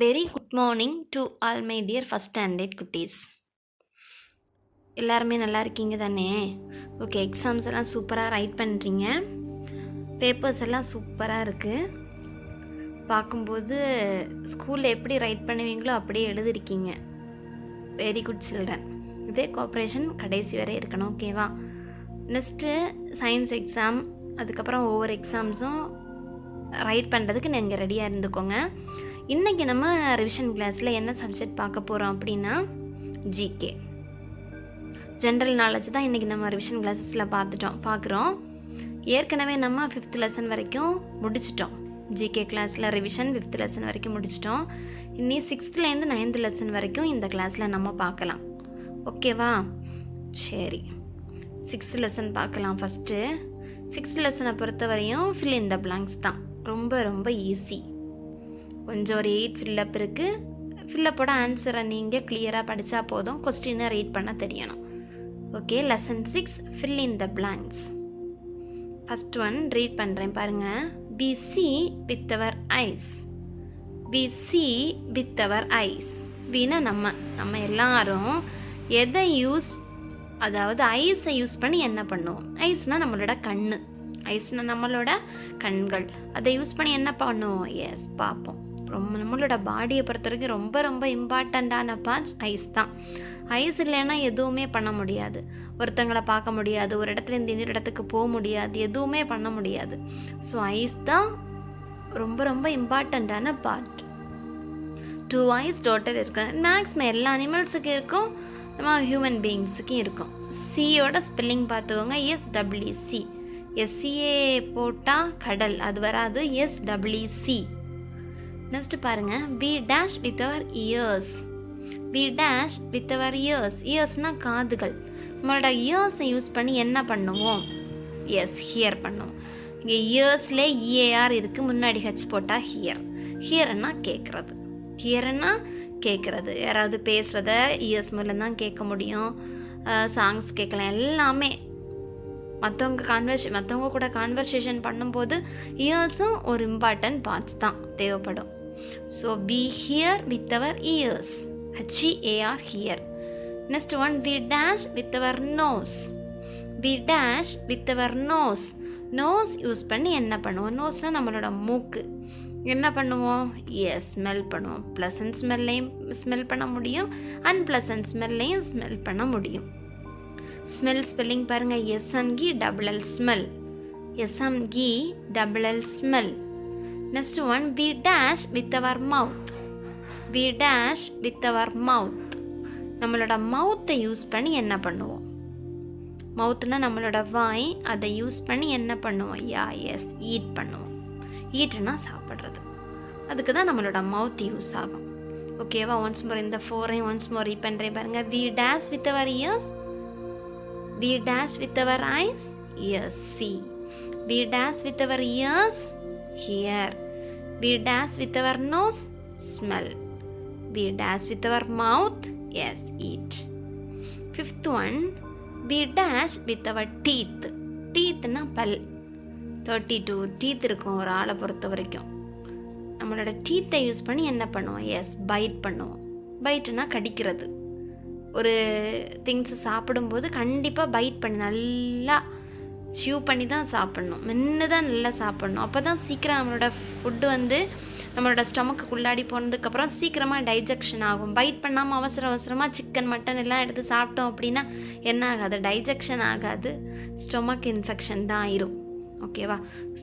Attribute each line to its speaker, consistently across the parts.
Speaker 1: Very good morning to all my dear first standard குட்டீஸ். எல்லாருமே நல்லா இருக்கீங்க தானே? ஓகே, எக்ஸாம்ஸ் எல்லாம் சூப்பராக ரைட் பண்ணுறீங்க. பேப்பர்ஸ் எல்லாம் சூப்பராக இருக்குது. பார்க்கும்போது ஸ்கூலில் எப்படி ரைட் பண்ணுவீங்களோ அப்படியே எழுதிருக்கீங்க. Very good children. இதே கோஆப்ரேஷன் கடைசி வரை இருக்கணும். ஓகேவா? நெக்ஸ்ட்டு சயின்ஸ் எக்ஸாம், அதுக்கப்புறம் ஒவ்வொரு எக்ஸாம்ஸும் ரைட் பண்ணுறதுக்கு நீங்கள் ரெடியாக இருந்துக்கோங்க. இன்றைக்கி நம்ம ரிவிஷன் கிளாஸில் என்ன சப்ஜெக்ட் பார்க்க போகிறோம் அப்படின்னா ஜிகே, ஜென்ரல் நாலேஜ் தான் இன்றைக்கி நம்ம ரிவிஷன் கிளாஸஸில் பார்க்குறோம். ஏற்கனவே நம்ம 5th லெசன் வரைக்கும் முடிச்சிட்டோம். ஜிகே கிளாஸில் ரிவிஷன் 5th லெசன் வரைக்கும் முடிச்சிட்டோம். இன்னி 6th-லேருந்து 9th லெசன் வரைக்கும் இந்த கிளாஸில் நம்ம பார்க்கலாம். ஓகேவா? சரி, 6th லெசன் பார்க்கலாம். ஃபஸ்ட்டு 6th லெசனை பொறுத்த வரையும் ஃபில் இன் த பிளாங்க்ஸ் தான். ரொம்ப ரொம்ப ஈஸி. கொஞ்சம் ஒரு 8 ஃபில்லப் இருக்குது. ஃபில்லப்போட ஆன்சரை நீங்கள் கிளியராக படித்தா போதும். கொஸ்டினை ரீட் பண்ண தெரியணும். Okay, lesson 6 fill in the blanks. First one read பண்ணுறேன் பாருங்கள். we see with our eyes. we see with our eyes. வீணா நம்ம எல்லாரும் எதை அதாவது ஐஸை யூஸ் பண்ணி என்ன பண்ணுவோம்? ஐஸ்னால் நம்மளோட கண்ணு, ஐஸ்னால் நம்மளோட கண்கள். அதை யூஸ் பண்ணி என்ன பண்ணுவோம்? எஸ், பார்ப்போம். நம்மளோட பாடியை பொறுத்த வரைக்கும் ரொம்ப ரொம்ப இம்பார்ட்டண்ட்டான பார்ட்ஸ் ஐஸ் தான். ஐஸ் இல்லைன்னா எதுவுமே பண்ண முடியாது. ஒருத்தங்களை பார்க்க முடியாது, ஒரு இடத்துலேருந்து இன்னொரு இடத்துக்கு போக முடியாது, எதுவுமே பண்ண முடியாது. ஸோ ஐஸ் தான் ரொம்ப ரொம்ப இம்பார்ட்டண்ட்டான பார்ட். 2 ஐஸ் டோட்டல் இருக்கு. மேக்ஸிமம் எல்லா அனிமல்ஸுக்கும் இருக்கும், நம்ம ஹியூமன் பீயிங்ஸுக்கும் இருக்கும். சியோட ஸ்பெல்லிங் பார்த்துக்கோங்க. SWC. SCA போட்டால் கடல், அது வராது. SWC. நெக்ஸ்ட் பாருங்க. we dash with our ears. we dash with our ears. இயர்ஸ்னால் காதுகள். நம்மளோட இயர்ஸை யூஸ் பண்ணி என்ன பண்ணுவோம்? எஸ், ஹியர் பண்ணுவோம். இங்கே இயர்ஸ்லே EAR இருக்குது, முன்னாடி ஹச் போட்டால் ஹியர். ஹியர்னா கேட்குறது. ஹியர்னா கேட்குறது. யாராவது பேசுகிறத இயர்ஸ் மூலம் தான் கேட்க முடியும். சாங்ஸ் கேட்கலாம், எல்லாமே. மற்றவங்க கூட கான்வர்சேஷன் பண்ணும்போது இயர்ஸும் ஒரு இம்பார்ட்டன்ட் பார்ட்ஸ் தான் தேவைப்படும். So we hear with our ears. HEAR, hear. Next one, we dash with our nose. we dash with our nose. Nose use பண்ணி என்ன பண்ணுவோம்? நோஸ்னால் நம்மளோட மூக்கு. என்ன பண்ணுவோம்? எஸ், ஸ்மெல் பண்ணுவோம். ப்ளசன்ட் ஸ்மெல்லையும் ஸ்மெல் பண்ண முடியும், அன்பிளசன்ட் ஸ்மெல்லையும் ஸ்மெல் பண்ண முடியும். ஸ்மெல் ஸ்பெல்லிங் பாருங்கள். SME smell. SME smell. Next one, we dash with our mouth. we dash with our mouth. நம்மளோட மவுத்தை யூஸ் பண்ணி என்ன பண்ணுவோம்? மவுத்னா நம்மளோட வாய். அதை யூஸ் பண்ணி என்ன பண்ணுவோம்? எஸ், ஈட் பண்ணுவோம். ஈட்னா சாப்பிட்றது. அதுக்கு தான் நம்மளோட மவுத் யூஸ் ஆகும். ஓகேவா? ஒன்ஸ் மோர் இந்த 4ஐயும் ஒன்ஸ் மோர் ரீட் பண்ணுறேன் பாருங்கள். we dash with our ears. we dash with our eyes. Yes, see. we dash with our ears. Hear. we dash with our nose. Smell. we dash with our mouth. Yes, eat. 5th one, we dash with our teeth. teethனா பல். 32 teeth இருக்கும் ஒரு ஆளை பொறுத்த வரைக்கும். நம்மளோட டீத்தை use பண்ணி என்ன பண்ணுவோம்? எஸ், பைட் பண்ணுவோம். பைட்னா கடிக்கிறது. ஒரு திங்ஸ் சாப்பிடும்போது கண்டிப்பாக பைட் பண்ணி நல்லா சியூ பண்ணி தான் சாப்பிட்ணும். மென்று தான் நல்லா சாப்பிட்ணும். அப்போ தான் சீக்கிரம் நம்மளோட ஃபுட்டு நம்மளோட ஸ்டொமக்குள்ளாடி போனதுக்கப்புறம் சீக்கிரமாக டைஜெக்ஷன் ஆகும். பைட் பண்ணாமல் அவசரமாக சிக்கன் மட்டன் எல்லாம் எடுத்து சாப்பிட்டோம் அப்படின்னா என்ன ஆகாது? டைஜெக்ஷன் ஆகாது, ஸ்டொமக் இன்ஃபெக்ஷன் தான் ஆயிரும். ஓகேவா?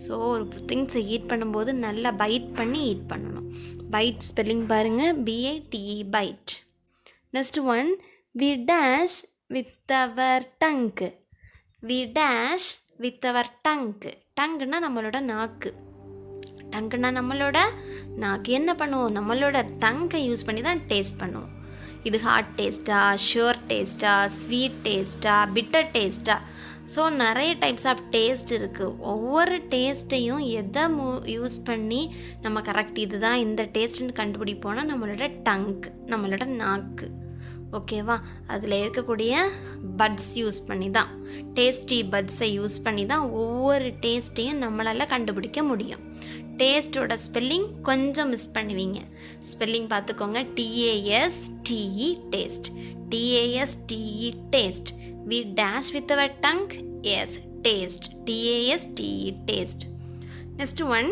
Speaker 1: ஸோ ஒரு திங்ஸை ஈட் பண்ணும்போது நல்லா பைட் பண்ணி ஈட் பண்ணணும். பைட் ஸ்பெல்லிங் பாருங்கள். BITE, byte. Next one, we dash with our tongue. we dash with our tongue. டங்குனா நம்மளோட நாக்கு. டங்குனா நம்மளோட நாக்கு. என்ன பண்ணுவோம்? நம்மளோட டங்கை யூஸ் பண்ணி தான் டேஸ்ட் பண்ணுவோம். இது ஹாட் டேஸ்ட்டா, ஷுவர் டேஸ்ட்டா, ஸ்வீட் டேஸ்ட்டா, பிட்டர் டேஸ்ட்டா? ஸோ நிறைய டைப்ஸ் ஆஃப் டேஸ்ட் இருக்குது. ஒவ்வொரு டேஸ்ட்டையும் எதை யூஸ் பண்ணி நம்ம கரெக்ட் இதுதான் இந்த டேஸ்ட்டுன்னு கண்டுபிடிப்போன்னா நம்மளோட டங்க், நம்மளோட நாக்கு. ஓகேவா? அதில் இருக்கக்கூடிய பட்ஸ் யூஸ் பண்ணி தான், டேஸ்டி பட்ஸை யூஸ் பண்ணி தான் ஒவ்வொரு டேஸ்ட்டையும் நம்மளால் கண்டுபிடிக்க முடியும். டேஸ்ட்டோட ஸ்பெல்லிங் கொஞ்சம் மிஸ் பண்ணுவீங்க. ஸ்பெல்லிங் பார்த்துக்கோங்க. TASTE taste. TASTE taste. We dash with our tongue. Yes, taste. TASTE taste. Next one,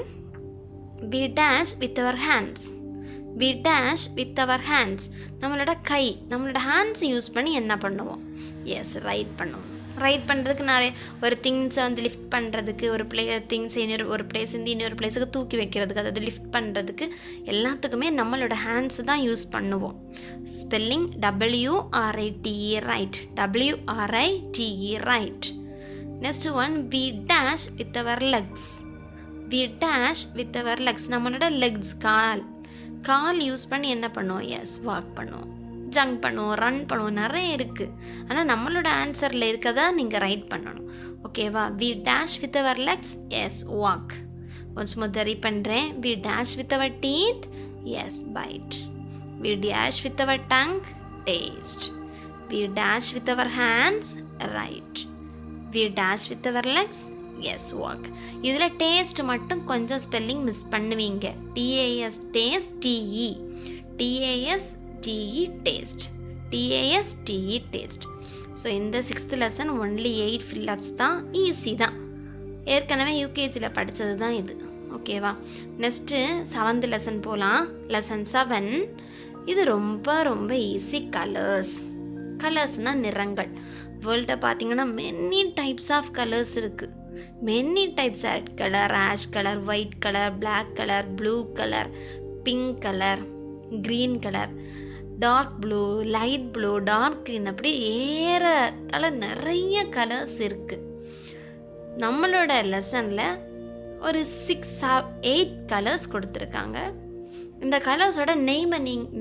Speaker 1: we dash with our hands. We dash with our hands. நம்மளோட கை, நம்மளோட ஹேண்ட்ஸ் யூஸ் பண்ணி என்ன பண்ணுவோம்? எஸ், ரைட் பண்ணுவோம். Right பண்ணுறதுக்கு நிறைய ஒரு திங்ஸை வந்து லிஃப்ட் பண்ணுறதுக்கு, ஒரு திங்ஸ் ஒரு பிளேஸ்லேருந்து இன்னொரு பிளேஸுக்கு தூக்கி வைக்கிறதுக்கு, அதாவது லிஃப்ட் பண்ணுறதுக்கு எல்லாத்துக்குமே நம்மளோட ஹேண்ட்ஸ் தான் யூஸ் பண்ணுவோம். Spelling WRITE right. WRITE right. Next one, we dash with our legs. We dash with our legs. நம்மளோட லெக்ஸ், கால் யூஸ் பண்ணி என்ன பண்ணுவோம்? எஸ், வாக் பண்ணுவோம், ஜங்க் பண்ணுவோம், ரன் பண்ணுவோம், நிறைய இருக்குது. ஆனால் நம்மளோட ஆன்சரில் இருக்கதா நீங்கள் ரைட் பண்ணணும். ஓகேவா? we dash with our legs. Yes, walk. Once முதல் பண்ணுறேன். we dash with our teeth. Yes, bite. we dash with our tongue. taste. we dash with our hands. right. we dash with our legs. Yes, walk. இதில் taste மட்டும் கொஞ்சம் spelling miss பண்ணுவீங்க. TAS taste. TASTE taste. TASTE taste. So இந்த 6th lesson only 8 fill ups தான். Easy தான், ஏற்கனவே யூகேஜியில் படித்தது தான் இது. ஓகேவா? நெக்ஸ்ட்டு 7th லெசன் போகலாம். லெசன் 7. இது ரொம்ப ரொம்ப ஈஸி. கலர்ஸ்னால் நிறங்கள். வேர்ல்டை பார்த்தீங்கன்னா மெனி டைப்ஸ் ஆஃப் கலர்ஸ் இருக்குது. Many types. Red colour, ash colour, white colour, black colour, blue colour, pink colour, green colour, dark blue, light blue, dark green, அப்படி ஏறத்தாழ நிறைய கலர்ஸ் இருக்குது. நம்மளோட லெசனில் ஒரு 6-8 கலர்ஸ் கொடுத்துருக்காங்க. இந்த கலர்ஸோட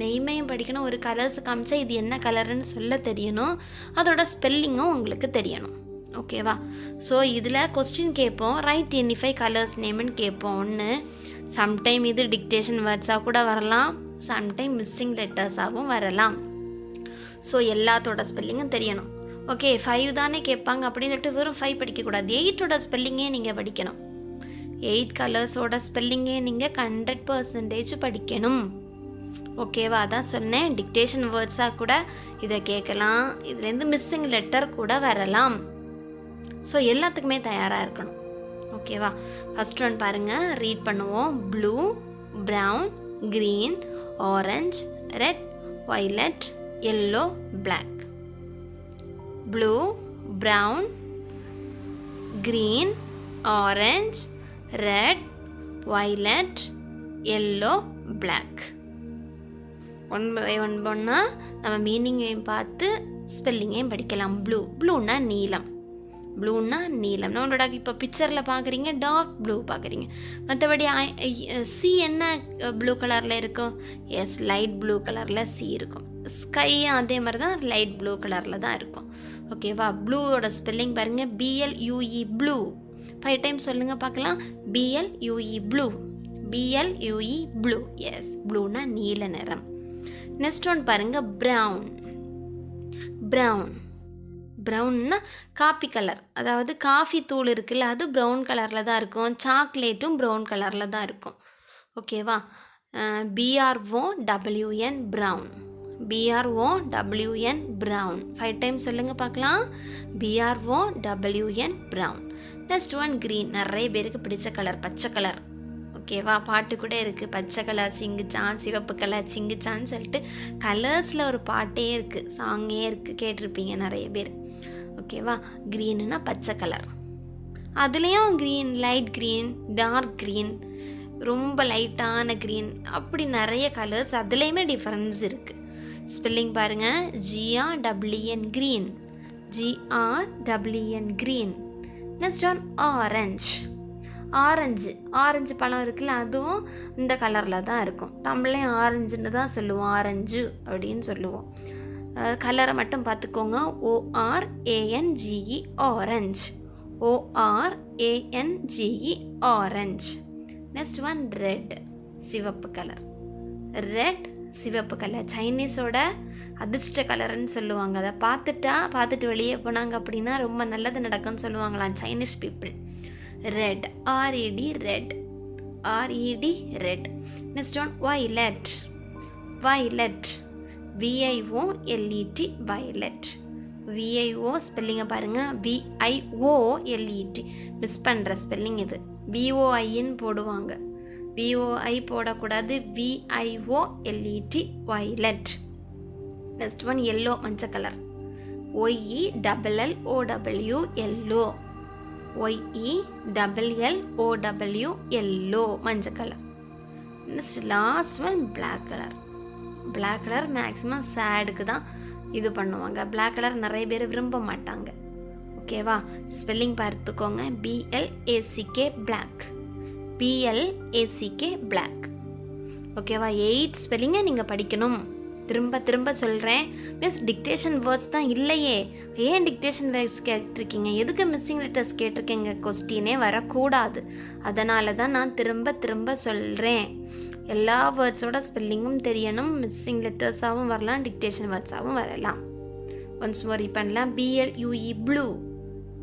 Speaker 1: நெய்மையும் படிக்கணும். ஒரு கலர்ஸ் காமிச்சா இது என்ன கலருன்னு சொல்ல தெரியணும். அதோட ஸ்பெல்லிங்கும் உங்களுக்கு தெரியணும். ஓகேவா? ஸோ இதில் கொஸ்டின் கேட்போம். ரைட் எனி 5 கலர்ஸ் நேம்னு கேட்போம். ஒன்று, சம்டைம் இது டிக்டேஷன் வேர்ட்ஸாக கூட வரலாம், சம்டைம் மிஸ்ஸிங் லெட்டர்ஸாகவும் வரலாம். ஸோ எல்லாத்தோட ஸ்பெல்லிங்கும் தெரியணும். ஓகே, 5 தானே கேட்பாங்க அப்படின்னு சொல்லிட்டு வெறும் 5 படிக்கக்கூடாது. 8ஓட ஸ்பெல்லிங்கே நீங்கள் படிக்கணும். 8 கலர்ஸோட ஸ்பெல்லிங்கே நீங்கள் 100% படிக்கணும். ஓகேவா? அதான் சொன்னேன், டிக்டேஷன் வேர்ட்ஸாக கூட இதை கேட்கலாம். இதுலேருந்து மிஸ்ஸிங் லெட்டர் கூட வரலாம். ஸோ எல்லாத்துக்குமே தயாராக இருக்கணும். ஓகேவா? ஃபஸ்ட் ஒன் பாருங்கள், ரீட் பண்ணுவோம். Blue, brown, green, orange, red, violet, yellow, black. Blue, brown, green, orange, red, violet, yellow, black. One by ஒன்னா நம்ம மீனிங்கையும் பார்த்து ஸ்பெல்லிங்கையும் படிக்கலாம். ப்ளூன்னா நீலம். நம்மளோட இப்போ பிக்சரில் பார்க்குறீங்க டார்க் ப்ளூ பார்க்குறீங்க. மற்றபடி சி என்ன ப்ளூ கலரில் இருக்கும்? எஸ், லைட் ப்ளூ கலரில் சி இருக்கும். ஸ்கை அதே மாதிரி தான் லைட் ப்ளூ கலரில் தான் இருக்கும். ஓகேவா? ப்ளூவோட ஸ்பெல்லிங் பாருங்கள். BLUE blue. 5 டைம்ஸ் சொல்லுங்கள் பார்க்கலாம். BLUE blue. BLUE blue. Yes, ப்ளூனா நீல நிறம். நெக்ஸ்ட் ஒன் பாருங்கள், ப்ரௌன்னா காப்பி கலர். அதாவது காஃபி தூள் இருக்குல்ல, அது ப்ரௌன் கலரில் தான் இருக்கும். சாக்லேட்டும் ப்ரௌன் கலரில் தான் இருக்கும். ஓகேவா? BROWN brown. ப்ரௌன். 5 டைம்ஸ் சொல்லுங்கள் பார்க்கலாம். BROWN brown. Next one green. நிறைய பேருக்கு பிடிச்ச கலர், பச்சை கலர். ஓகேவா? பாட்டு கூட இருக்குது, பச்சை கலர் சிங்குச்சான், சிவப்பு கலர் சிங்குச்சான்னு சொல்லிட்டு கலர்ஸில் ஒரு பாட்டே இருக்குது, சாங்கே இருக்குது, கேட்டிருப்பீங்க நிறைய பேர். ஓகேவா? க்ரீனுன்னா பச்சை கலர். அதுலேயும் green, light green, dark green, ரொம்ப லைட்டான க்ரீன், அப்படி நிறைய கலர்ஸ். அதுலேயுமே டிஃப்ரென்ஸ் இருக்குது. ஸ்பெல்லிங் பாருங்கள். GRWN green. GRWN green. Next one orange பழம் இருக்குல்ல, அதுவும் இந்த கலரில் தான் இருக்கும். தமிழ்லையும் ஆரஞ்சுன்னு தான் சொல்லுவோம், ஆரஞ்சு அப்படின்னு சொல்லுவோம். கலரை மட்டும் பார்த்துக்கோங்க. ORANGE orange. ORANGE orange. Next one red, சிவப்பு கலர். சைனீஸோட அதிர்ஷ்ட கலர்னு சொல்லுவாங்க. அதை பார்த்துட்டு வெளியே போனாங்க அப்படின்னா ரொம்ப நல்லது நடக்கும்னு சொல்லுவாங்களாம் Chinese people. Red, RED red. R-E-D, red. Next one, violet. Violet. V-I-O-L-E-T, violet. V-I-O ஸ்பெல்லிங்கை பாருங்கள், V-I-O-L-E-T. மிஸ் பண்ணுற ஸ்பெல்லிங் இது. V-O-I-ன்னு போடுவாங்க, V-O-I போடக்கூடாது, V-I-O-L-E-T, violet. Next one yellow, மஞ்சள் colour. Y-E-L-L-O-W, yellow. Y-E-L-L-O-W, yellow, மஞ்சள் colour. Next last one black colour. Black colour maximum சேடுக்கு தான் இது பண்ணுவாங்க, பிளாக் கலர் நிறைய பேர் விரும்ப மாட்டாங்க. ஓகேவா, ஸ்பெல்லிங் பார்த்துக்கோங்க, B-L-A-C-K, black. B-L-A-C-K, black. ஓகேவா, 8 ஸ்பெல்லிங்கை நீங்கள் படிக்கணும். திரும்ப திரும்ப சொல்கிறேன் மிஸ், டிக்டேஷன் வேர்ட்ஸ் தான் இல்லையே, ஏன் டிக்டேஷன் வேர்ட்ஸ் கேட்டிருக்கீங்க, எதுக்கு மிஸ்ஸிங் லெட்டர்ஸ் கேட்டிருக்கீங்க, கொஸ்டினே வரக்கூடாது. அதனால தான் நான் திரும்ப திரும்ப சொல்கிறேன். எல்லா வேர்ட்ஸோட ஸ்பெல்லிங்கும் தெரியணும், மிஸ்ஸிங் லெட்டர்ஸாகவும் வரலாம், டிக்டேஷன் வேர்ட்ஸாகவும் வரலாம். ஒன்ஸ் மோர் பண்ணலாம். BLUE, blue.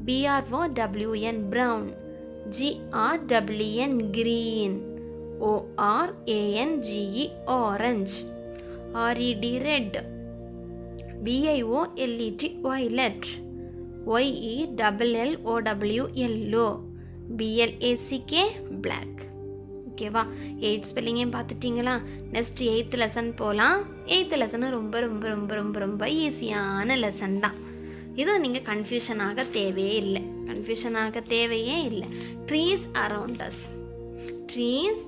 Speaker 1: BROWN, brown. GRWN, green. ORANGE, orange. RED, red. VIOLET, violet. YELLLOW, yellow. BLACK, black. ஓகேவா, 8 ஸ்பெல்லிங்கையும் பார்த்துட்டிங்களா? நெக்ஸ்ட் 8th லெசன் போகலாம். 8th லெசனும் ரொம்ப ரொம்ப ரொம்ப ரொம்ப ரொம்ப ஈஸியான லெசன் தான். இதுவும் நீங்கள் கன்ஃபியூஷன் ஆக தேவையே இல்லை. Trees around us. Trees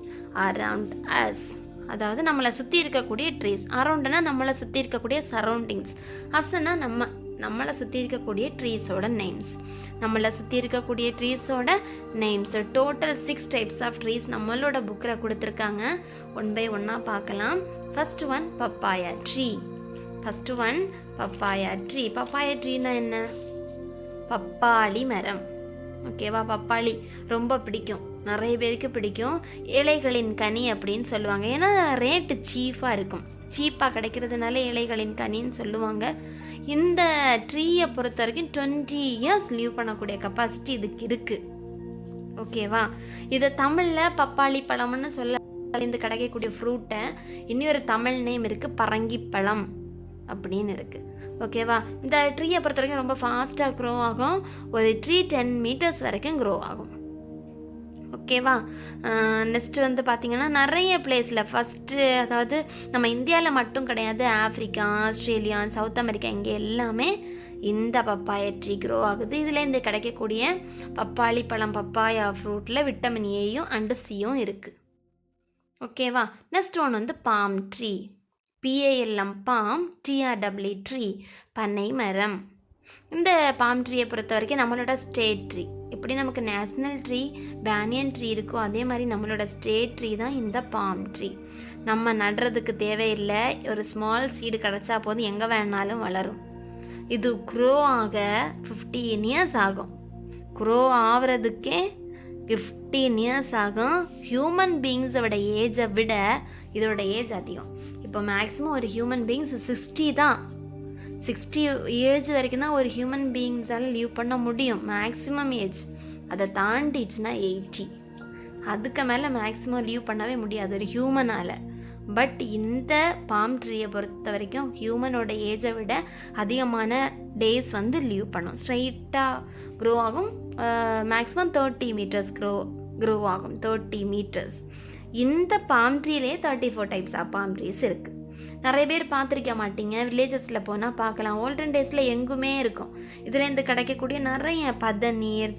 Speaker 1: around us, அதாவது நம்மளை சுற்றி இருக்கக்கூடிய ட்ரீஸ். அரவுண்டுனா நம்மளை சுற்றி இருக்கக்கூடிய சரௌண்டிங்ஸ். அஸ்னா நம்மளை சுற்றி இருக்கக்கூடிய ட்ரீஸோட நேம்ஸ். நம்மளை சுற்றி இருக்கக்கூடிய ட்ரீஸோட names. Total 6 types of trees நம்மளோட புக்கில் கொடுத்துருக்காங்க. 1 by 1 பார்க்கலாம். First one papaya tree. Papaya ட்ரீனா என்ன? பப்பாளி மரம். ஓகேவா, பப்பாளி ரொம்ப பிடிக்கும், நிறைய பேருக்கு பிடிக்கும். இலைகளின் கனி அப்படின்னு சொல்லுவாங்க, ஏன்னா ரேட்டு சீப்பாக கிடைக்கிறதுனால இலைகளின் கனின்னு சொல்லுவாங்க. இந்த ட்ரீயை பொறுத்த வரைக்கும் 20 years லீவ் பண்ணக்கூடிய கெப்பாசிட்டி இதுக்கு இருக்குது. ஓகேவா, இதை தமிழில் பப்பாளி பழம்னு சொல்ல. இந்த கிடைக்கக்கூடிய ஃப்ரூட்டை இன்னொரு தமிழ் நேம் இருக்குது, பரங்கி பழம் அப்படின்னு இருக்குது. ஓகேவா, இந்த ட்ரீயை பொறுத்த வரைக்கும் ரொம்ப ஃபாஸ்ட்டாக க்ரோ ஆகும். ஒரு ட்ரீ 10 meters வரைக்கும் க்ரோ ஆகும். ஓகேவா, நெக்ஸ்ட்டு வந்து பார்த்திங்கன்னா நிறைய பிளேஸில் ஃபஸ்ட்டு, அதாவது நம்ம இந்தியாவில் மட்டும் கிடையாது, ஆஃப்ரிக்கா, ஆஸ்திரேலியா, சவுத் அமெரிக்கா, இங்கே எல்லாமே இந்த பப்பாயா ட்ரீ க்ரோ ஆகுது. இதுலேருந்து கிடைக்கக்கூடிய பப்பாளி பழம், பப்பாயா ஃப்ரூட்டில் விட்டமின் ஏயும் அண்டு சியும் இருக்குது. ஓகேவா, நெக்ஸ்ட் ஒன்று வந்து bomb tree. PALM, bomb. TREE, tree, பனை மரம். இந்த பாம் ட்ரீயை பொறுத்த வரைக்கும் நம்மளோட ஸ்டேட் ட்ரீ. எப்படி நமக்கு நேஷ்னல் ட்ரீ, பேனியன் ட்ரீ இருக்கோ, அதே மாதிரி நம்மளோட ஸ்டேட் ட்ரீ தான் இந்த பாம் ட்ரீ. நம்ம நடுறதுக்கு தேவையில்லை, ஒரு ஸ்மால் சீடு கிடச்சா போதும், எங்கே வேணாலும் வளரும். இது க்ரோ ஆக 15 years ஆகும். க்ரோ ஆகிறதுக்கே 15 years ஆகும். ஹியூமன் பீயிங்ஸோட ஏஜை விட இதோட ஏஜ் அதிகம். இப்போ மேக்ஸிமம் ஒரு ஹியூமன் பீயிங்ஸ் 60 தான். 60 ஏஜ் வரைக்கும் தான் ஒரு ஹியூமன் பீயிங்ஸால் லீவ் பண்ண முடியும், மேக்ஸிமம் ஏஜ். அதை தாண்டிச்சுன்னா 80. அதுக்கு மேலே மேக்ஸிமம் லீவ் பண்ணவே முடியாது ஒரு ஹியூமனால். பட் இந்த பாம் ட்ரீயை பொறுத்த வரைக்கும் ஹியூமனோட ஏஜை விட அதிகமான டேஸ் வந்து லீவ் பண்ணும். ஸ்ட்ரைட்டாக க்ரோ ஆகும். மேக்ஸிமம் 30 meters க்ரோ ஆகும். 30 meters. இந்த பாம் ட்ரீலே 34 டைப்ஸ் ஆஃப் பாம் ட்ரீஸ் இருக்குது. நிறைய பேர் பார்த்துருக்க மாட்டீங்க, வில்லேஜஸில் போனால் பார்க்கலாம். ஓல்டன் டேஸில் எங்குமே இருக்கும். இதுலேருந்து கிடைக்கக்கூடிய நிறைய பதநீர்,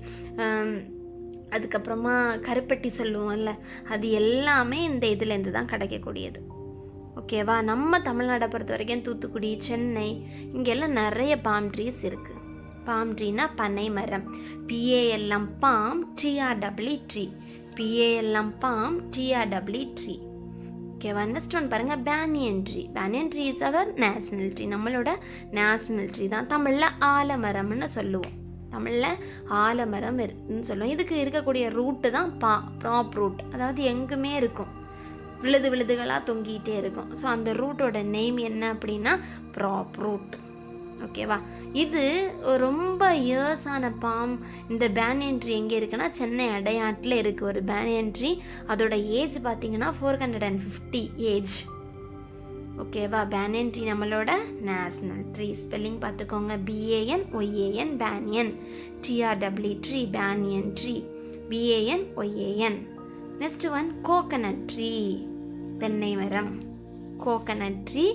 Speaker 1: அதுக்கப்புறமா கருப்பட்டி சொல்லுவோம்ல, அது எல்லாமே இந்த இதுலேருந்து தான் கிடைக்கக்கூடியது. ஓகேவா, நம்ம தமிழ்நாட்டை பொறுத்த வரைக்கும் தூத்துக்குடி, சென்னை, இங்கெல்லாம் நிறைய பாம் ட்ரீஸ் இருக்குது. பாம் ட்ரீனா பனை மரம். PALM, bomb. TREE, tree. PALM, bomb. TREE, tree. ஓகேவா, நெக்ஸ்ட் ஒன் பாருங்கள், banyan tree. Banyan tree is our national tree. நம்மளோட நேஷ்னல் ட்ரீ தான். தமிழில் ஆலமரம்னு சொல்லுவோம். சொல்லுவோம். இதுக்கு இருக்கக்கூடிய ரூட்டு தான் ப்ராப் ரூட். அதாவது எங்குமே இருக்கும், விழுதுகளாக தொங்கிட்டே இருக்கும். ஸோ அந்த ரூட்டோட நேம் என்ன அப்படின்னா ப்ராப் ரூட். ஓகேவா. இது ரொம்ப இயர்ஸான பாம். இந்த பேனியன் ட்ரீ எங்கே இருக்குன்னா சென்னை அடையாட்டில் இருக்குது ஒரு பேனியன் ட்ரீ. அதோட ஏஜ் பார்த்தீங்கன்னா 450 ஏஜ். ஓகேவா. பேனியன் ட்ரீ நம்மளோட நேஷ்னல் ட்ரீ. ஸ்பெல்லிங் பார்த்துக்கோங்க. BANYAN banyan. TREE tree banyan tree. BANYAN. Next one coconut tree, தென்னை மரம். கோகனட் ட்ரீ,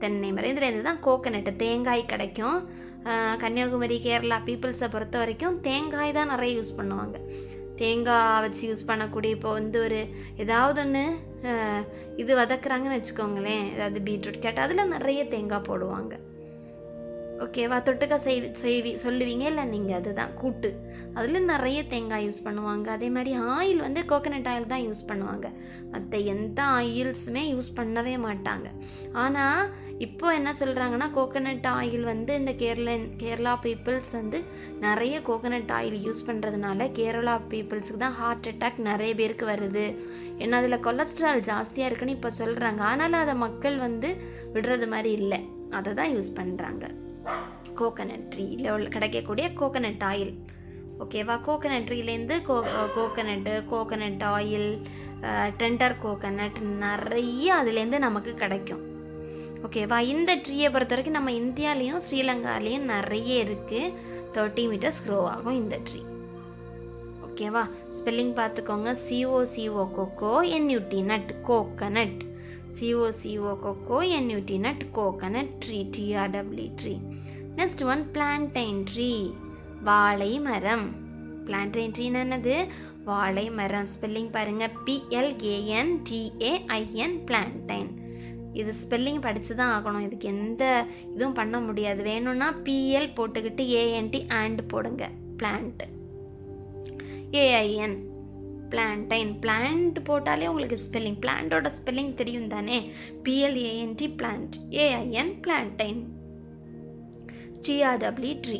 Speaker 1: தென்னை மரம். இதில் இருந்து தான் கோகனட்டு தேங்காய் கிடைக்கும். கன்னியாகுமரி கேரளா பீப்புள்ஸை பொறுத்த வரைக்கும் தேங்காய் தான் நிறைய யூஸ் பண்ணுவாங்க. தேங்காய் வச்சு யூஸ் பண்ணக்கூடிய இப்போ ஒரு ஏதாவது ஒன்று இது வதக்குறாங்கன்னு வச்சுக்கோங்களேன், ஏதாவது பீட்ரூட் கேட்டால் அதில் நிறைய தேங்காய் போடுவாங்க. ஓகேவா. தொட்டுக்க சொல்லுவீங்க இல்லை நீங்கள், அதுதான் கூட்டு. அதில் நிறைய தேங்காய் யூஸ் பண்ணுவாங்க. அதே மாதிரி ஆயில் கோகனட் ஆயில் தான் யூஸ் பண்ணுவாங்க. மற்ற எந்த ஆயில்ஸுமே யூஸ் பண்ணவே மாட்டாங்க. ஆனால் இப்போ என்ன சொல்கிறாங்கன்னா கோகனட் ஆயில் இந்த கேரளா பீப்புள்ஸ் நிறைய கோகனட் ஆயில் யூஸ் பண்ணுறதுனால கேரளா பீப்புள்ஸுக்கு தான் ஹார்ட் அட்டாக் நிறைய பேருக்கு வருது. ஏன்னா அதில் கொலஸ்ட்ரால் ஜாஸ்தியாக இருக்குன்னு இப்போ சொல்கிறாங்க. ஆனாலும் அதை மக்கள் விடுறது மாதிரி இல்லை, அதை தான் யூஸ் பண்ணுறாங்க. கோகனட் ட்ரீயில் கிடைக்கக்கூடிய கோகனட் ஆயில். ஓகேவா. கோகனட் ட்ரீலேருந்து கோகனட் ஆயில், டெண்டர் கோகனட் நிறைய அதுலேருந்து நமக்கு கிடைக்கும். ஓகேவா. இந்த ட்ரீயை பொறுத்த வரைக்கும் நம்ம இந்தியாலேயும் ஸ்ரீலங்காலேயும் நிறைய இருக்குது. 30 மீட்டர்ஸ் க்ரோ ஆகும் இந்த ட்ரீ. ஓகேவா. ஸ்பெல்லிங் பார்த்துக்கோங்க. COCO coco, NUT nut, coconut. COCO coco, NUT nut, coconut tree. TREE tree. Next one plantain tree, வாழை மரம். பிளான்டைன் ட்ரீன்னு என்னது? வாழை மரம். ஸ்பெல்லிங் பாருங்கள். PLANTAIN plantain. இது ஸ்பெல்லிங் படித்து தான் ஆகணும், இதுக்கு எந்த இதுவும் பண்ண முடியாது. வேணும்னா PL போட்டுக்கிட்டு ANT அண்ட் போடுங்க. Plant AIN plantain. பிளான்ட் போட்டாலே உங்களுக்கு ஸ்பெல்லிங், பிளான்ட்டோட ஸ்பெல்லிங் தெரியும் தானே. PLANT plant, AIN plantain. TREE tree,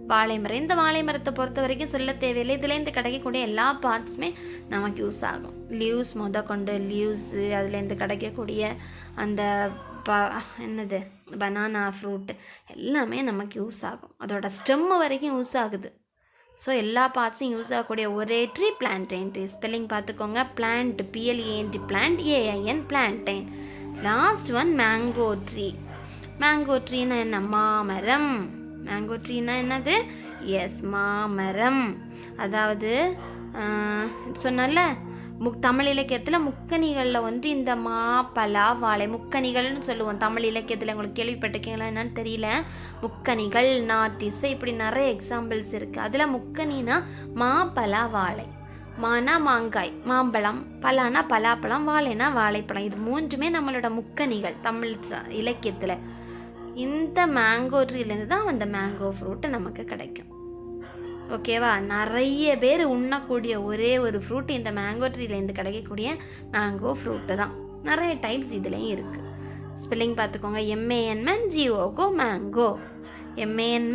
Speaker 1: வாழை மரம். இந்த வாழை மரத்தை பொறுத்த வரைக்கும் சொல்ல தேவையில்லை. இதுலேருந்து கிடைக்கக்கூடிய எல்லா பார்ட்ஸுமே நமக்கு யூஸ் ஆகும். லீவ்ஸ் கொண்டு லீவ்ஸு, அதுலேருந்து கிடைக்கக்கூடிய அந்த என்னது பனானா ஃப்ரூட் எல்லாமே நமக்கு யூஸ் ஆகும். அதோட ஸ்டெம்மு வரைக்கும் யூஸ் ஆகுது. ஸோ எல்லா பார்ட்ஸும் யூஸ் ஆகக்கூடிய ஒரே ட்ரீ பிளான்டைன் ட்ரீ. ஸ்பெல்லிங் பார்த்துக்கோங்க. Plant, PLANT plant, AIN plantain. Last one mango tree. Mango ட்ரீனா என்ன? மாமரம். மேங்கோ ட்ரீனா என்னது? எஸ், மாமரம். அதாவது சொன்னல தமிழ் இலக்கியத்தில் முக்கணிகளில் இந்த மா, பலா, வாழை முக்கணிகள்னு சொல்லுவோம் தமிழ் இலக்கியத்தில். உங்களுக்கு கேள்விப்பட்டிருக்கீங்களா என்னன்னு தெரியல. முக்கணிகள், நாட்டிசை, இப்படி நிறைய எக்ஸாம்பிள்ஸ் இருக்குது. அதில் முக்கணினா மா, பலா, வாழை. மானா மாங்காய், மாம்பழம். பலானா பலாப்பழம், வாழைனா வாழைப்பழம். இது மூன்றுமே நம்மளோட முக்கணிகள் தமிழ் இலக்கியத்தில். இந்த மேங்கோ ட்ரீலேருந்து தான் அந்த மேங்கோ ஃப்ரூட்டு நமக்கு கிடைக்கும். ஓகேவா. நிறைய பேர் உண்ணக்கூடிய ஒரே ஒரு ஃப்ரூட் இந்த மேங்கோ ட்ரீலேருந்து கிடைக்கக்கூடிய மேங்கோ ஃப்ரூட்டு தான். நிறைய டைப்ஸ் இதுலேயும் இருக்குது. ஸ்பெல்லிங் பார்த்துக்கோங்க. MAN GOGO mango. MAN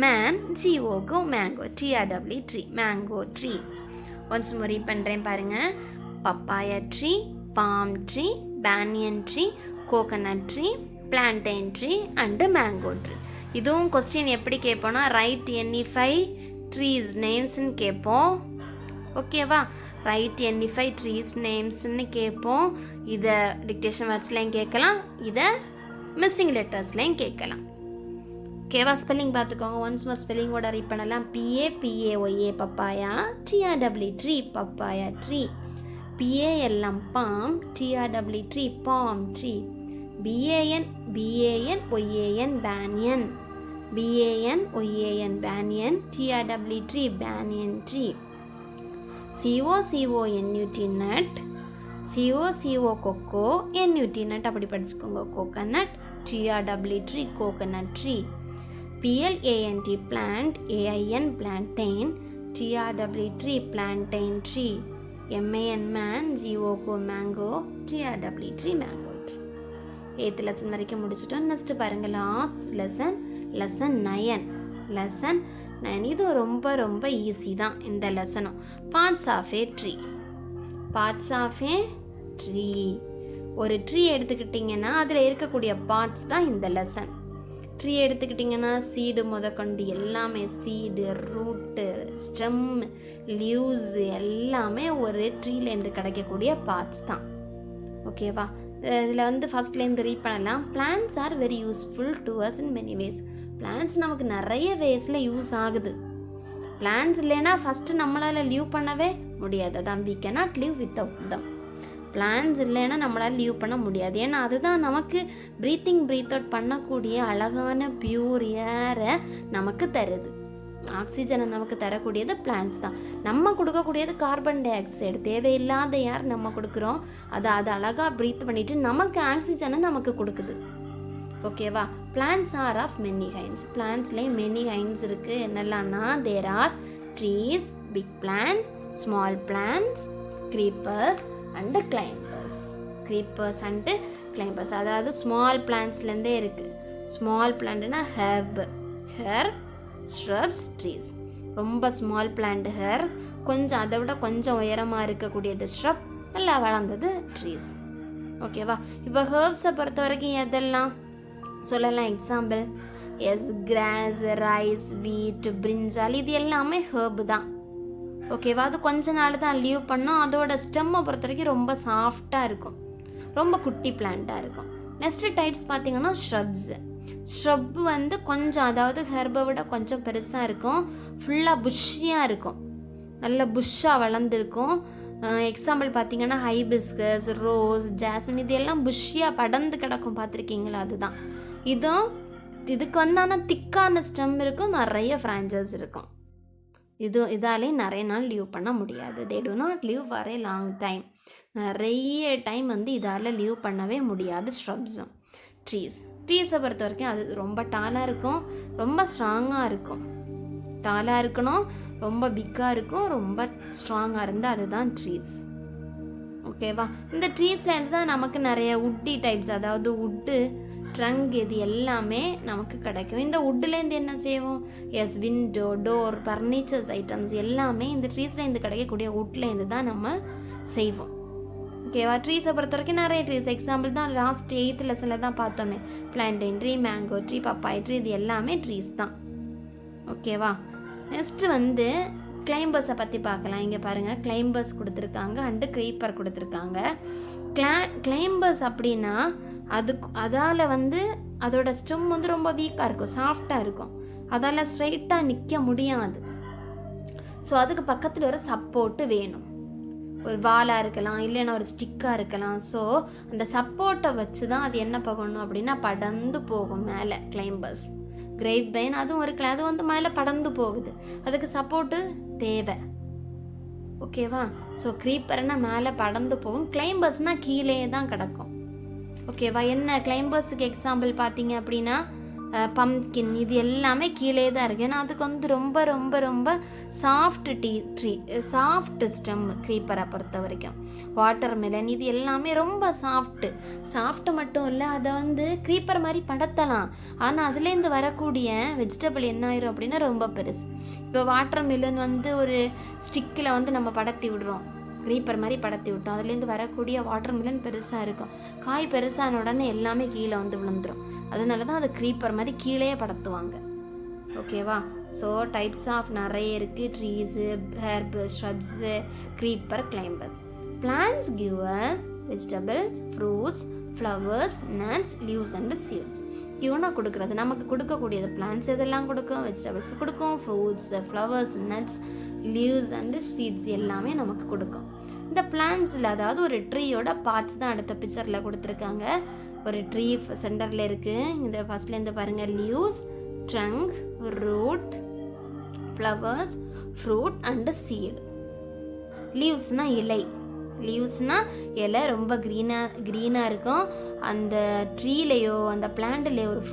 Speaker 1: GOGO mango. TREE tree, mango tree. Once முறை பண்ணுறேன் பாருங்கள். Papaya tree, bomb tree, banyan tree, coconut tree, plantain tree and mango tree. இதுவும் கொஸ்டின் எப்படி கேட்போன்னா ரைட் எனி 5 ட்ரீஸ் நேம்ஸ்ன்னு கேட்போம். ஓகேவா. ரைட் எனி 5 ட்ரீஸ் நேம்ஸ்ன்னு கேட்போம். இதை dictation வேர்ட்ஸ்லையும் கேட்கலாம், இதை மிஸ்ஸிங் லெட்டர்ஸ்லையும் கேட்கலாம். ஓகேவா. ஸ்பெல்லிங் பார்த்துக்கோங்க. ஒன்ஸ் மோர் ஸ்பெல்லிங்கோட ரீட் பண்ணலாம். PAPAYA papaya, TREE tree, papaya tree. PALM bomb, TREE tree, bomb tree. BANYAN banyan. BANYAN banyan. TREE tree, banyan tree. COCONUT nut. COCO coco, NUT nut அப்படி படிச்சுக்கோங்க. Coconut. TREE tree, coconut tree. PLANT plant, AIN plantain. TREE tree, plantain tree. MAN GOGO mango. TREE tree, mango. 8th lesson வரைக்கும் முடிச்சுட்டோம். Next பாருங்க last lesson 9. Lesson 9 இது ரொம்ப ரொம்ப easy தான் இந்த லெசனும். Parts of a tree. Parts of a tree. ஒரு ட்ரீ எடுத்துக்கிட்டிங்கன்னா அதில் இருக்கக்கூடிய பார்ட்ஸ் தான் இந்த லெசன். ட்ரீ எடுத்துக்கிட்டிங்கன்னா சீடு முதற்கொண்டு எல்லாமே சீடு, ரூட்டு, ஸ்டெம், லீவ்ஸ் எல்லாமே ஒரு ட்ரீலேருந்து கிடைக்கக்கூடிய பார்ட்ஸ் தான். ஓகேவா? இதில் வந்து ஃபஸ்ட்லேருந்து ரீட் பண்ணலாம். Plants are very useful to us in many ways. Plants நமக்கு நிறைய வேஸில் யூஸ் ஆகுது. பிளான்ட்ஸ் இல்லைன்னா ஃபஸ்ட்டு நம்மளால் லீவ் பண்ணவே முடியாது. அதான் we cannot live without them. Plants இல்லைன்னா நம்மளால் லீவ் பண்ண முடியாது. ஏன்னா அதுதான் நமக்கு ப்ரீத் அவுட் பண்ணக்கூடிய அழகான பியூர் ஏரை நமக்கு தருது. ஆக்சிஜனை நமக்கு தரக்கூடியது பிளான்ட்ஸ் தான். நம்ம கொடுக்கக்கூடியது கார்பன் டை ஆக்சைடு, தேவையில்லாத ஏர் நம்ம கொடுக்குறோம். அது அழகாக ப்ரீத் பண்ணிட்டு நமக்கு ஆக்சிஜனை நமக்கு கொடுக்குது. ஓகேவா? Plants are of many kinds. பிளான்ட்ஸ்லேயே மெனி கைண்ட்ஸ் இருக்குது. என்னெல்லாம்னா there are trees, big plants, small plants, creepers and climbers. Creepers and climbers அதாவது ஸ்மால் பிளான்ட்ஸ்லேருந்தே இருக்குது. ஸ்மால் பிளான்ட்னா ஹெர்ப், ஷ்ரப்ஸ், ட்ரீஸ். ரொம்ப ஸ்மால் பிளான்ட் ஹெர், கொஞ்சம் அதை விட கொஞ்சம் உயரமாக இருக்கக்கூடியது ஷ்ரப், நல்லா வளர்ந்தது ட்ரீஸ். ஓகேவா? இப்போ ஹெர்ப்ஸை பொறுத்த வரைக்கும் எதெல்லாம் சொல்லலாம்? எக்ஸாம்பிள் கிராஸ், ரைஸ், வீட், பிரிஞ்சால், இது எல்லாமே ஹெர்ப் தான். ஓகேவா? அது கொஞ்ச நாள் தான் லீவ் பண்ணோம். அதோட ஸ்டெம்மை பொறுத்த வரைக்கும் ரொம்ப சாஃப்டாக இருக்கும், ரொம்ப குட்டி பிளான்ட்டாக இருக்கும். நெக்ஸ்ட்டு டைப்ஸ் பார்த்திங்கன்னா ஷ்ரப்ஸு. ஷ்ரப் வந்து கொஞ்சம், அதாவது ஹெர்பை விட கொஞ்சம் பெருசாக இருக்கும், ஃபுல்லாக புஷ்ஷியாக இருக்கும், நல்ல புஷ்ஷாக வளர்ந்துருக்கும். எக்ஸாம்பிள் பார்த்திங்கன்னா ஹைபிஸ்கஸ், ரோஸ், ஜாஸ்மின், இது எல்லாம் புஷ்ஷியாக படர்ந்து கிடக்கும், பார்த்துருக்கீங்களா? அதுதான் இதுக்கு வந்து ஆனால் திக்கான ஸ்டெம் இருக்கும், நிறைய ஃப்ரான்ச்சஸ் இருக்கும். இதாலே நிறைய நாள் லீவ் பண்ண முடியாது. They do not leave for a long time. நிறைய டைம் வந்து இதால் லீவ் பண்ணவே முடியாது ஷ்ரப்ஸும். ட்ரீஸை பொறுத்த வரைக்கும் அது ரொம்ப டாலாக இருக்கும், ரொம்ப ஸ்ட்ராங்காக இருக்கும். டாலாக இருக்கணும், ரொம்ப பிக்காக இருக்கும், ரொம்ப ஸ்ட்ராங்காக இருந்தால் அதுதான் ட்ரீஸ். ஓகேவா? இந்த ட்ரீஸ்லேருந்து தான் நமக்கு நிறைய உட்டி டைப்ஸ், அதாவது உட்டு, ட்ரங்க், இது எல்லாமே நமக்கு கிடைக்கும். இந்த வுட்லேருந்து என்ன செய்வோம்? விண்டோ, டோர், ஃபர்னிச்சர்ஸ் ஐட்டம்ஸ் எல்லாமே இந்த ட்ரீஸ்லேருந்து கிடைக்கக்கூடிய வுட்லேருந்து தான் நம்ம செய்வோம். ஓகேவா? ட்ரீஸை பொறுத்த வரைக்கும் நிறைய ட்ரீஸ், எக்ஸாம்பிள் தான் லாஸ்ட் 8th லெசனில் தான் பார்த்தோமே, plantain tree, mango tree, papaya tree, இது எல்லாமே ட்ரீஸ் தான். ஓகேவா? நெக்ஸ்ட்டு வந்து கிளைம்பர்ஸை பற்றி பார்க்கலாம். இங்கே பாருங்கள், கிளைம்பர்ஸ் கொடுத்துருக்காங்க அண்டு க்ரீப்பர் கொடுத்துருக்காங்க. கிளைம்பர்ஸ் அப்படின்னா அதால் வந்து அதோட ஸ்டெம் வந்து ரொம்ப வீக்காக இருக்கும், சாஃப்டாக இருக்கும், அதால் ஸ்ட்ரைட்டாக நிற்க முடியாது. ஸோ அதுக்கு பக்கத்தில் ஒரு சப்போர்ட்டு வேணும். ஒரு வாலாக இருக்கலாம், இல்லைன்னா ஒரு ஸ்டிக்காக இருக்கலாம். ஸோ அந்த சப்போர்ட்டை வச்சு தான் அது என்ன பண்ணணும் அப்படின்னா படர்ந்து போகும் மேலே. கிளைம்பர்ஸ், கிரேப் வைன், அதுவும் இருக்குல்ல, அது வந்து மேலே படர்ந்து போகுது, அதுக்கு சப்போர்ட்டு தேவை. ஓகேவா? ஸோ க்ரீப்பர்னா மேலே படர்ந்து போகும், கிளைம்பர்ஸ்னால் கீழே தான் கிடக்கும். ஓகேவா? என்ன கிளைம்பர்ஸுக்கு எக்ஸாம்பிள் பார்த்தீங்க அப்படின்னா பம்ப்கின், இது எல்லாமே கீழே தான் இருக்குது. ஏன்னா அதுக்கு வந்து ரொம்ப ரொம்ப ரொம்ப சாஃப்ட் ஸ்டெம். க்ரீப்பரை பொறுத்த வரைக்கும் வாட்டர் மெலன், இது எல்லாமே ரொம்ப சாஃப்ட்டு மட்டும் இல்லை, அதை வந்து க்ரீப்பர் மாதிரி படத்தலாம். ஆனால் அதுலேருந்து வரக்கூடிய வெஜிடபிள் என்ன ஆயிரும் அப்படின்னா ரொம்ப பெருசு. இப்போ வாட்டர் மெலன் வந்து ஒரு ஸ்டிக்கில் வந்து நம்ம படத்தி விடுறோம், க்ரீப்பர் மாதிரி படத்தி விட்டோம், அதுலேருந்து வரக்கூடிய வாட்டர் மெலன் பெருசாக இருக்கும். காய் பெருசான உடனே எல்லாமே கீழே வந்து விழுந்துடும். அதனால தான் அது க்ரீப்பர் மாதிரி கீழே படத்துவாங்க. ஓகேவா? ஸோ டைப்ஸ் ஆஃப் நிறைய இருக்குது. Trees, herb, shrubs, creeper, climbers. Plants give us vegetables, fruits, flowers, nuts, leaves and seeds. கிவ்னா கொடுக்குறது, நமக்கு கொடுக்கக்கூடியது பிளான்ட்ஸ் எதெல்லாம் கொடுக்கும்? வெஜிடபிள்ஸ் கொடுக்கும், fruits, flowers, nuts, leaves and seeds எல்லாமே நமக்கு கொடுக்கும். இந்த பிளான்ட்ஸில், அதாவது ஒரு ட்ரீயோட பார்ட்ஸ் தான் அடுத்த பிக்சரில் கொடுத்துருக்காங்க. ஒரு ட்ரீ சென்டரில் இருக்குது. இந்த ஃபஸ்ட்லேருந்து பாருங்கள், leaves, trunk, root, flowers, fruit and seed. லீவ்ஸ்னால் இலை, லீவ்ஸ்னால் இலை ரொம்ப க்ரீனாக இருக்கும். அந்த ட்ரீலேயோ அந்த பிளான்ட்லேயோ ஒரு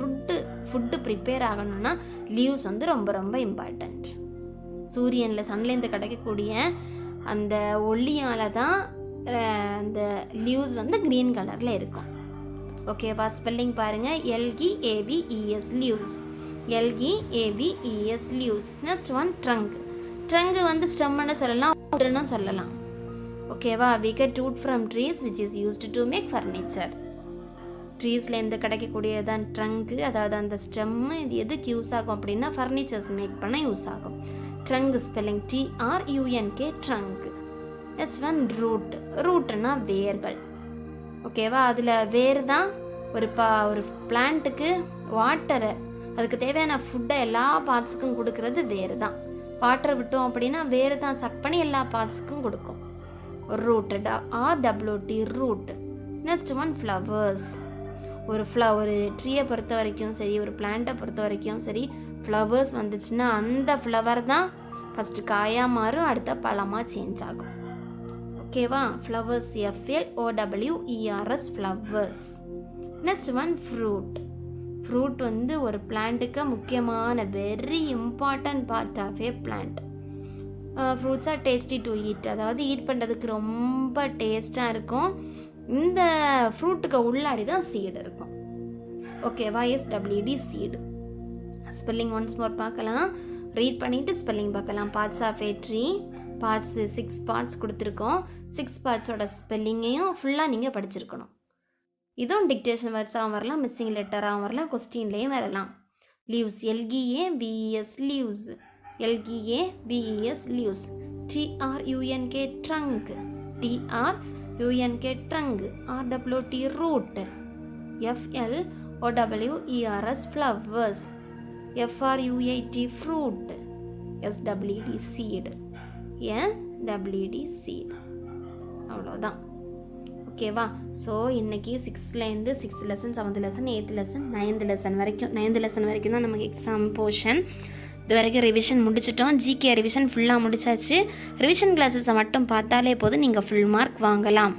Speaker 1: ஃபுட்டு ப்ரிப்பேர் ஆகணும்னா லீவ்ஸ் வந்து ரொம்ப ரொம்ப இம்பார்ட்டண்ட். சூரியனில் சன்லேருந்து கிடைக்கக்கூடிய அந்த ஒளியால் தான் அந்த லீவ்ஸ் வந்து க்ரீன் கலரில் இருக்கும். ஓகேவா? ஸ்பெல்லிங் பாருங்கள், LEAVES leaves, LEAVES leaves. Next one trunk வந்து ஸ்டெம்னு சொல்லலாம், வுட்னு சொல்லலாம். ஓகேவா? we get wood from trees which is used to make furniture. ட்ரீஸ்லேருந்து கிடைக்கக்கூடியதான் ட்ரங்கு, அதாவது அந்த ஸ்டெம்மு. இது எதுக்கு யூஸ் ஆகும் அப்படின்னா ஃபர்னிச்சர்ஸ் மேக் பண்ண யூஸ் ஆகும். Trunk spelling TRUNK, trunk. S1 root. ரூட்னா வேர்கள். ஓகேவா, அதில் வேர் தான் ஒரு பிளான்ட்டுக்கு வாட்டரை, அதுக்கு தேவையான ஃபுட்டை எல்லா பார்ட்ஸுக்கும் கொடுக்கறது வேறு தான். வாட்டரை விட்டோம் அப்படின்னா வேறு தான் சக் பண்ணி எல்லா பார்ட்ஸுக்கும் கொடுக்கும். Root, RWT, root. Next one flowers. ஒரு ட்ரீயை பொறுத்த வரைக்கும் சரி, ஒரு பிளான்ட்டை பொறுத்த வரைக்கும் சரி, ஃப்ளவர்ஸ் வந்துச்சுன்னா அந்த ஃப்ளவர் தான் ஃபஸ்ட்டு காயாக மாறும், அடுத்த பழமாக சேஞ்ச் ஆகும். ஓகேவா, flowers FLOWERS, flowers. Next one fruit. Fruit வந்து ஒரு பிளான்ட்டுக்கு முக்கியமான very important part of a plant. Fruits are tasty to eat, அதாவது ஈட் பண்ணுறதுக்கு ரொம்ப டேஸ்ட்டாக இருக்கும். இந்த ஃப்ரூட்டுக்கு உள்ளாடி தான் சீடு இருக்கும். ஓகேவா, SWD, seed. Spelling once more பார்க்கலாம், ரீட் பண்ணிவிட்டு ஸ்பெல்லிங் பார்க்கலாம். Parts of a tree, parts 6 parts கொடுத்துருக்கோம். 6 பார்ட்ஸோட ஸ்பெல்லிங்கையும் ஃபுல்லாக நீங்கள் படிச்சிருக்கணும். இதுவும் டிக்டேஷன் வேர்ட்ஸாகவும் வரலாம், மிஸ்ஸிங் லெட்டராகவும் வரலாம், கொஸ்டின்லேயும் வரலாம். Leaves, LEAVES, leaves. LEAVES, leaves. TRUNK, trunk. TRUNK, trunk. RWT, root. FLOWERS, flowers. FRUIT, fruit. SWD, seed. SWD, seed. அவ்வளோதான். ஓகேவா, ஸோ இன்றைக்கி 6th lesson, 7th lesson, 8th lesson, 9th lesson வரைக்கும் 9th லெசன் வரைக்கும் தான் நமக்கு எக்ஸாம் போர்ஷன். இது வரைக்கும் revision முடிச்சிட்டோம். ஜிகே ரிவிஷன் ஃபுல்லாக முடிச்சாச்சு. ரிவிஷன் கிளாஸஸை மட்டும் பார்த்தாலே போதும், நீங்கள் ஃபுல் மார்க் வாங்கலாம்.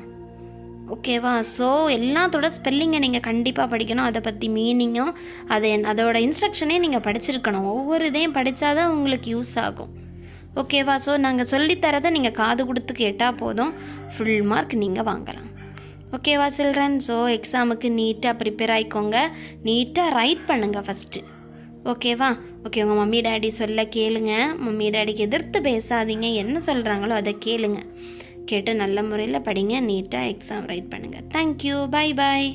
Speaker 1: ஓகேவா, ஸோ எல்லாத்தோட ஸ்பெல்லிங்கை நீங்கள் கண்டிப்பாக படிக்கணும். அதை பற்றி மீனிங்கும் அதோட இன்ஸ்ட்ரக்ஷனையும் நீங்கள் படிச்சிருக்கணும். ஒவ்வொரு இதையும் படித்தா தான் உங்களுக்கு யூஸ் ஆகும். ஓகேவா, ஸோ நாங்கள் சொல்லித்தரதை நீங்கள் காது கொடுத்து கேட்டால் போதும், ஃபுல் மார்க் நீங்கள் வாங்கலாம். ஓகேவா சில்ட்ரன், ஸோ எக்ஸாமுக்கு நீட்டாக ப்ரிப்பேர் ஆகிக்கோங்க, நீட்டாக ரைட் பண்ணுங்கள் ஃபஸ்ட்டு. ஓகேவா, ஓகே, உங்கள் மம்மி டேடி சொல்ல கேளுங்க. மம்மி டேடிக்கு எதிர்த்து பேசாதீங்க, என்ன சொல்கிறாங்களோ அதை கேளுங்க. கேட்டு நல்ல முறையில் படிங்க, நீட்டாக எக்ஸாம் ரைட் பண்ணுங்கள். Thank you, bye bye.